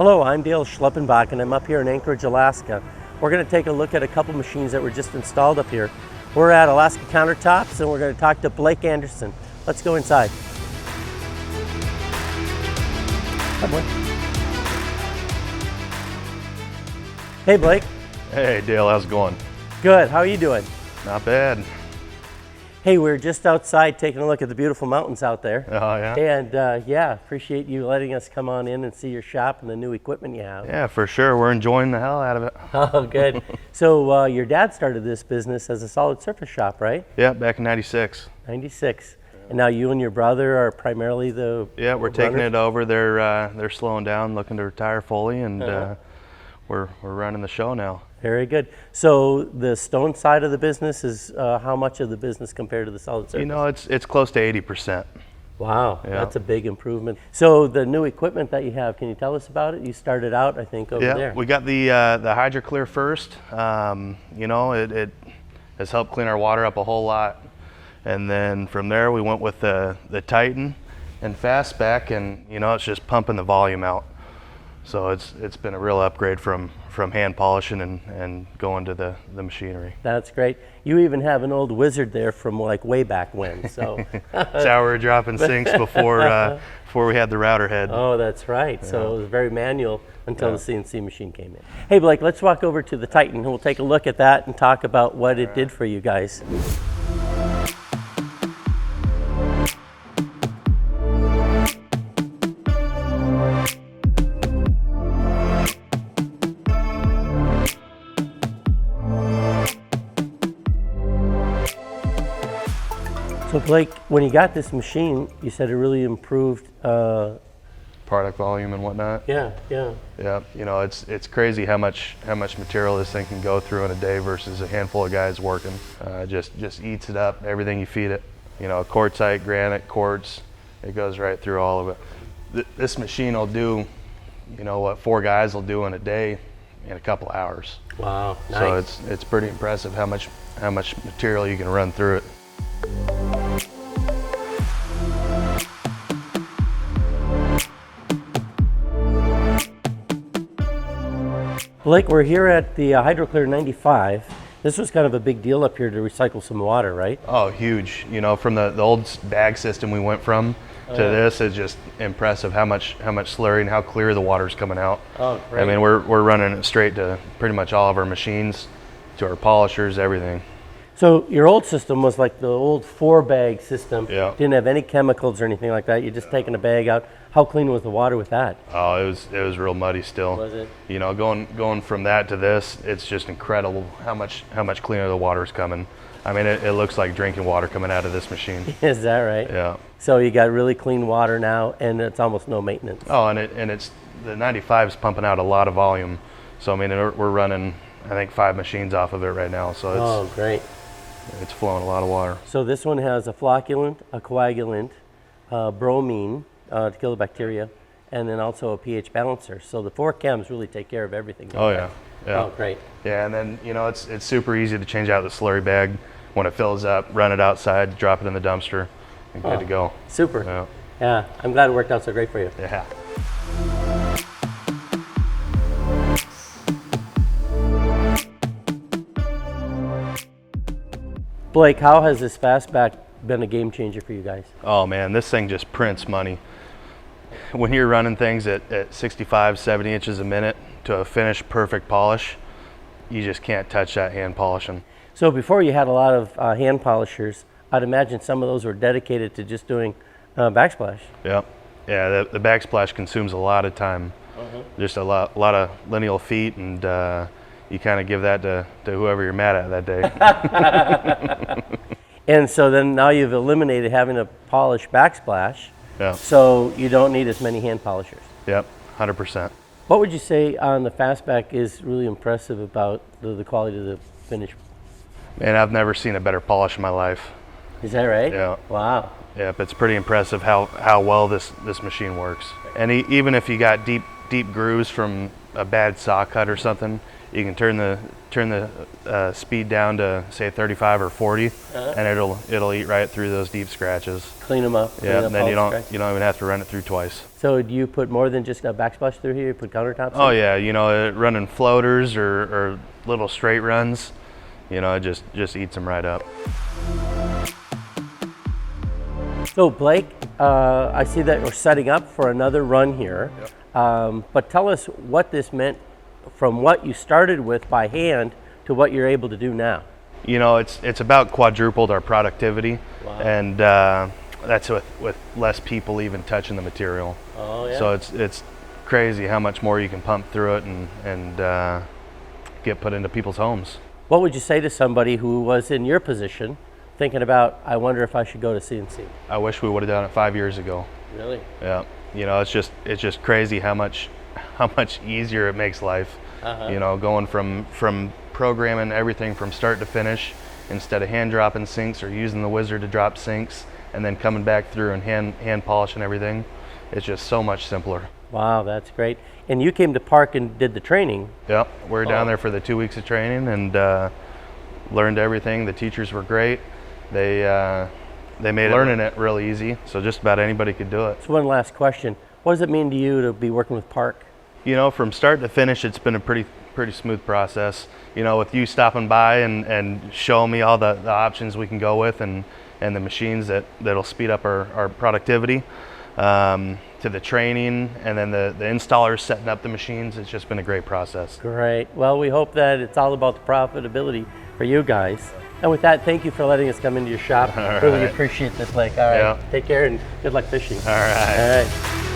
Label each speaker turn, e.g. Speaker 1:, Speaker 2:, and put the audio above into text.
Speaker 1: Hello, I'm Dale Schleppenbach and I'm up here in Anchorage, Alaska. We're going to take a look at a couple machines that were just installed up here. We're at Alaska Countertops and we're going to talk to Blake Anderson. Let's go inside. Hi, Blake. Hey, Blake.
Speaker 2: Hey, Dale, how's it going?
Speaker 1: Good. How are you doing?
Speaker 2: Not bad.
Speaker 1: Hey, we're just outside taking a look at the beautiful mountains out there.
Speaker 2: Oh, yeah?
Speaker 1: And yeah, appreciate you letting us come on in and see your shop and the new equipment you have.
Speaker 2: Yeah, for sure. We're enjoying the hell out of it.
Speaker 1: Oh, good. So your dad started this business as a solid surface shop, right?
Speaker 2: Yeah, back in 96.
Speaker 1: 96. And now you and your brother are primarily the
Speaker 2: Yeah, we're taking it over. They're slowing down, looking to retire fully, and we're running the show now.
Speaker 1: Very good. So the stone side of the business is how much of the business compared to the solid surface?
Speaker 2: You know, it's close to 80%.
Speaker 1: Wow,
Speaker 2: Yeah.
Speaker 1: that's a big improvement. So the new equipment that you have, can you tell us about it? You started out, I think, over there.
Speaker 2: Yeah, we got the HydroClear first. You know, it has helped clean our water up a whole lot. And then from there, we went with the Titan and Fastback, and you know, it's just pumping the volume out. So it's been a real upgrade from hand polishing and going to the machinery.
Speaker 1: That's great. You even have an old Wizard there from like way back when. So
Speaker 2: That's how we were dropping sinks before we had the router head.
Speaker 1: Oh, that's right. So it was very manual until the CNC machine came in. Hey, Blake, let's walk over to the Titan and we'll take a look at that and talk about what it did for you guys. So Blake, when you got this machine, you said it really improved.
Speaker 2: Product volume and whatnot.
Speaker 1: Yeah.
Speaker 2: Yeah, you know, it's crazy how much material this thing can go through in a day versus a handful of guys working. Just eats it up, everything you feed it. You know, quartzite, granite, quartz, it goes right through all of it. This machine will do, you know, what 4 guys will do in a day in a couple hours.
Speaker 1: Wow, nice.
Speaker 2: So it's pretty impressive how much material you can run through it.
Speaker 1: Blake, we're here at the HydroClear 95. This was kind of a big deal up here to recycle some water, right?
Speaker 2: Oh, huge. You know, from the old bag system we went from to this, is just impressive how much slurry and how clear the water's coming out.
Speaker 1: Oh, great.
Speaker 2: I mean, we're running it straight to pretty much all of our machines, to our polishers, everything.
Speaker 1: So your old system was like the old 4-bag system.
Speaker 2: Yeah.
Speaker 1: Didn't have any chemicals or anything like that. You're just taking a bag out. How clean was the water with that?
Speaker 2: Oh, it was real muddy still.
Speaker 1: Was it?
Speaker 2: You know, going from that to this, it's just incredible how much cleaner the water's coming. I mean, it looks like drinking water coming out of this machine.
Speaker 1: Is that right?
Speaker 2: Yeah.
Speaker 1: So you got really clean water now, and it's almost no maintenance.
Speaker 2: Oh, and it's the 95 is pumping out a lot of volume. So I mean, we're running, I think, 5 machines off of it right now. So
Speaker 1: Oh, great.
Speaker 2: it's flowing a lot of water.
Speaker 1: So this one has a flocculant, a coagulant, bromine to kill the bacteria, and then also a pH balancer. So the 4 chems really take care of everything.
Speaker 2: Oh yeah. Yeah.
Speaker 1: Oh, great.
Speaker 2: Yeah, and then, you know, it's super easy to change out the slurry bag when it fills up, run it outside, drop it in the dumpster, and good to go.
Speaker 1: Super.
Speaker 2: Yeah.
Speaker 1: Yeah, I'm glad it worked out so great for you.
Speaker 2: Yeah.
Speaker 1: Blake, how has this Fastback been a game changer for you guys?
Speaker 2: Oh man, this thing just prints money. When you're running things at 65, 70 inches a minute to a finished perfect polish, you just can't touch that hand polishing.
Speaker 1: So before you had a lot of hand polishers, I'd imagine some of those were dedicated to just doing backsplash.
Speaker 2: Yep. Yeah, the backsplash consumes a lot of time. Just a lot of lineal feet, and you kind of give that to whoever you're mad at that day.
Speaker 1: And so then now you've eliminated having to polish backsplash,
Speaker 2: Yeah.
Speaker 1: so you don't need as many hand polishers.
Speaker 2: Yep, 100%.
Speaker 1: What would you say on the Fastback is really impressive about the quality of the finish?
Speaker 2: Man, I've never seen a better polish in my life.
Speaker 1: Is that right?
Speaker 2: Yeah.
Speaker 1: Wow.
Speaker 2: Yep, it's pretty impressive how well this machine works. And even if you got deep grooves from a bad saw cut or something, You can turn the speed down to say 35 or 40, and it'll eat right through those deep scratches.
Speaker 1: Clean them up.
Speaker 2: Yeah, and then you don't even have to run it through twice.
Speaker 1: So do you put more than just a backsplash through here? You put countertops?
Speaker 2: Oh
Speaker 1: in?
Speaker 2: yeah, running floaters or little straight runs, it just eats them right up.
Speaker 1: So Blake, I see that we're setting up for another run here. Yep. But tell us what this meant from what you started with by hand to what you're able to do now.
Speaker 2: It's about quadrupled our productivity.
Speaker 1: Wow.
Speaker 2: And that's with less people even touching the material.
Speaker 1: Oh yeah.
Speaker 2: So it's crazy how much more you can pump through it and get put into people's homes.
Speaker 1: What would you say to somebody who was in your position thinking about, I wonder if I should go to CNC?
Speaker 2: I wish we would have done it 5 years ago.
Speaker 1: Really?
Speaker 2: Yeah. It's just crazy how much easier it makes life. Going from programming everything from start to finish instead of hand dropping sinks or using the wizard to drop sinks and then coming back through and hand polishing everything. It's just so much simpler.
Speaker 1: Wow, that's great. And you came to Park and did the training.
Speaker 2: Yep, we were down there for the 2 weeks of training and learned everything. The teachers were great. They made learning it really easy, so just about anybody could do it.
Speaker 1: So one last question. What does it mean to you to be working with Park?
Speaker 2: From start to finish, it's been a pretty smooth process. With you stopping by and showing me all the options we can go with and the machines that'll speed up our productivity, to the training and then the installers setting up the machines. It's just been a great process.
Speaker 1: Great. Well, we hope that it's all about the profitability for you guys. And with that, thank you for letting us come into your shop.
Speaker 2: All right.
Speaker 1: Really appreciate this, Blake. All right.
Speaker 2: Yeah.
Speaker 1: Take care and good luck fishing.
Speaker 2: All right.
Speaker 1: All right.